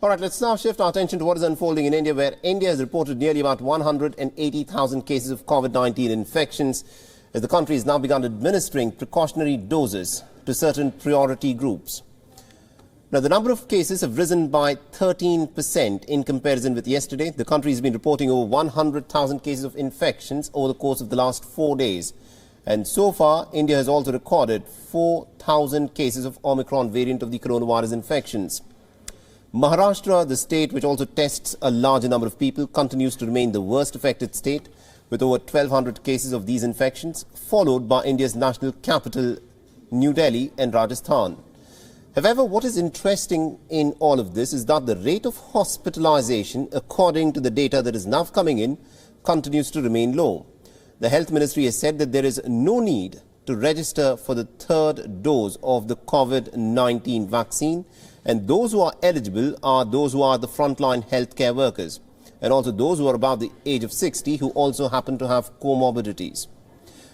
All right, let's now shift our attention to what is unfolding in India, where India has reported nearly about 180,000 cases of COVID-19 infections, as the country has now begun administering precautionary doses to certain priority groups. Now, the number of cases have risen by 13% in comparison with yesterday. The country has been reporting over 100,000 cases of infections over the course of the last 4 days. And so far, India has also recorded 4,000 cases of Omicron variant of the coronavirus infections. Maharashtra, the state which also tests a larger number of people, continues to remain the worst affected state with over 1,200 cases of these infections, followed by India's national capital, New Delhi and Rajasthan. However, what is interesting in all of this is that the rate of hospitalization, according to the data that is now coming in, continues to remain low. The Health Ministry has said that there is no need to register for the third dose of the COVID-19 vaccine, and those who are eligible are those who are the frontline healthcare workers, and also those who are above the age of 60 who also happen to have comorbidities.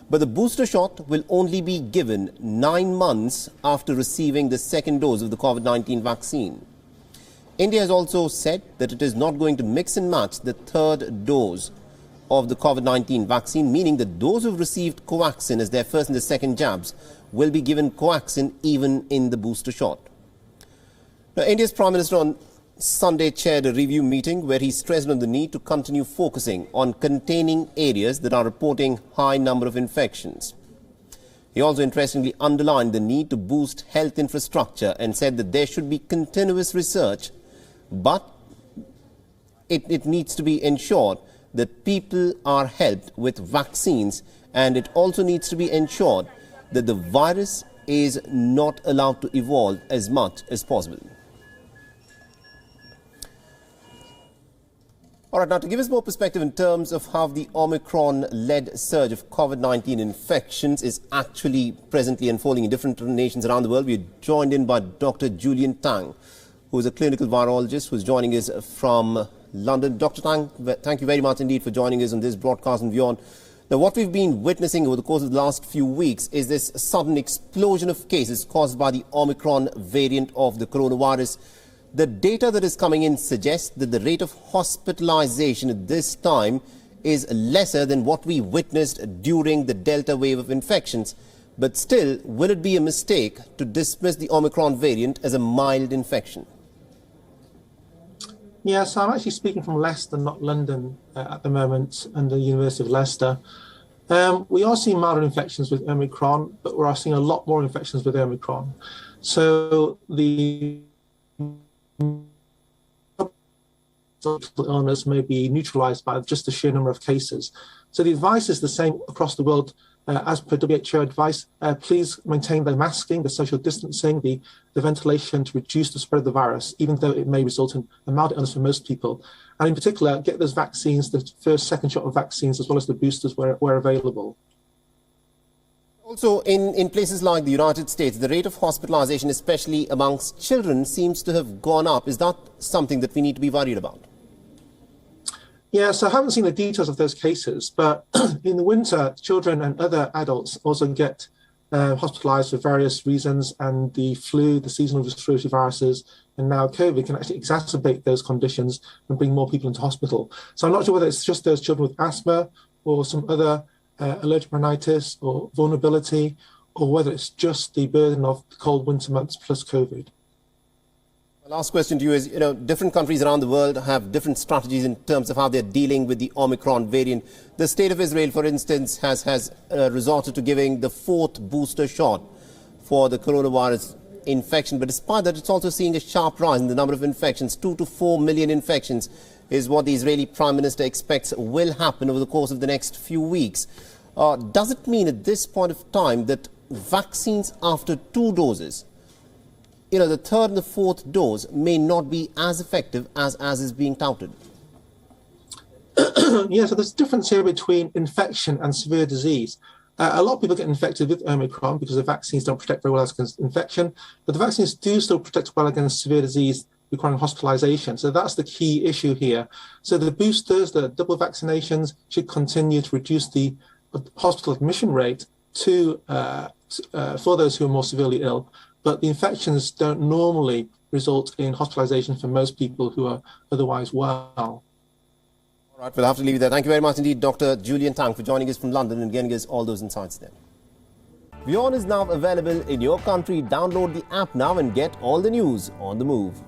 But the booster shot will only be given 9 months after receiving the second dose of the COVID-19 vaccine. India has also said that it is not going to mix and match the third dose of the COVID-19 vaccine, meaning that those who have received Covaxin as their first and the second jabs will be given Covaxin even in the booster shot. Now, India's Prime Minister on Sunday chaired a review meeting where he stressed on the need to continue focusing on containing areas that are reporting high number of infections. He also interestingly underlined the need to boost health infrastructure and said that there should be continuous research, but it needs to be ensured that people are helped with vaccines, and it also needs to be ensured that the virus is not allowed to evolve as much as possible. All right, now to give us more perspective in terms of how the Omicron-led surge of COVID-19 infections is actually presently unfolding in different nations around the world, we are joined in by Dr. Julian Tang, who is a clinical virologist who is joining us from London. Dr. Tang, thank you very much indeed for joining us on this broadcast on WION. Now, what we've been witnessing over the course of the last few weeks is this sudden explosion of cases caused by the Omicron variant of the coronavirus. The data that is coming in suggests that the rate of hospitalization at this time is lesser than what we witnessed during the Delta wave of infections. But still, will it be a mistake to dismiss the Omicron variant as a mild infection? Yeah, so I'm actually speaking from Leicester, not London, at the moment, and the University of Leicester. We are seeing milder infections with Omicron, but we're seeing a lot more infections with Omicron. So the illness may be neutralized by just the sheer number of cases. So the advice is the same across the world. As per WHO advice, please maintain the masking, the social distancing, the ventilation to reduce the spread of the virus, even though it may result in a mild illness for most people. And in particular, get those vaccines, the first, second shot of vaccines, as well as the boosters where available. Also, in places like the United States, the rate of hospitalization, especially amongst children, seems to have gone up. Is that something that we need to be worried about? Yeah, so I haven't seen the details of those cases, but in the winter, children and other adults also get hospitalized for various reasons, and the flu, the seasonal respiratory viruses, and now COVID can actually exacerbate those conditions and bring more people into hospital. So I'm not sure whether it's just those children with asthma or some other allergic rhinitis or vulnerability, or whether it's just the burden of the cold winter months plus COVID. My last question to you is, different countries around the world have different strategies in terms of how they're dealing with the Omicron variant. The state of Israel, for instance, has resorted to giving the fourth booster shot for the coronavirus infection. But despite that, it's also seeing a sharp rise in the number of infections. 2 to 4 million infections is what the Israeli Prime Minister expects will happen over the course of the next few weeks. Does it mean at this point of time that vaccines after 2 doses, the third and the fourth dose, may not be as effective as is being touted? Yeah, so there's a difference here between infection and severe disease. A lot of people get infected with Omicron because the vaccines don't protect very well against infection, but the vaccines do still protect well against severe disease requiring hospitalization. So that's the key issue here. So the boosters, the double vaccinations should continue to reduce the hospital admission rate for those who are more severely ill. but the infections don't normally result in hospitalization for most people who are otherwise well. All right, we'll have to leave it there. Thank you very much indeed, Dr. Julian Tang, for joining us from London and getting us all those insights there. WION is now available in your country. Download the app now and get all the news on the move.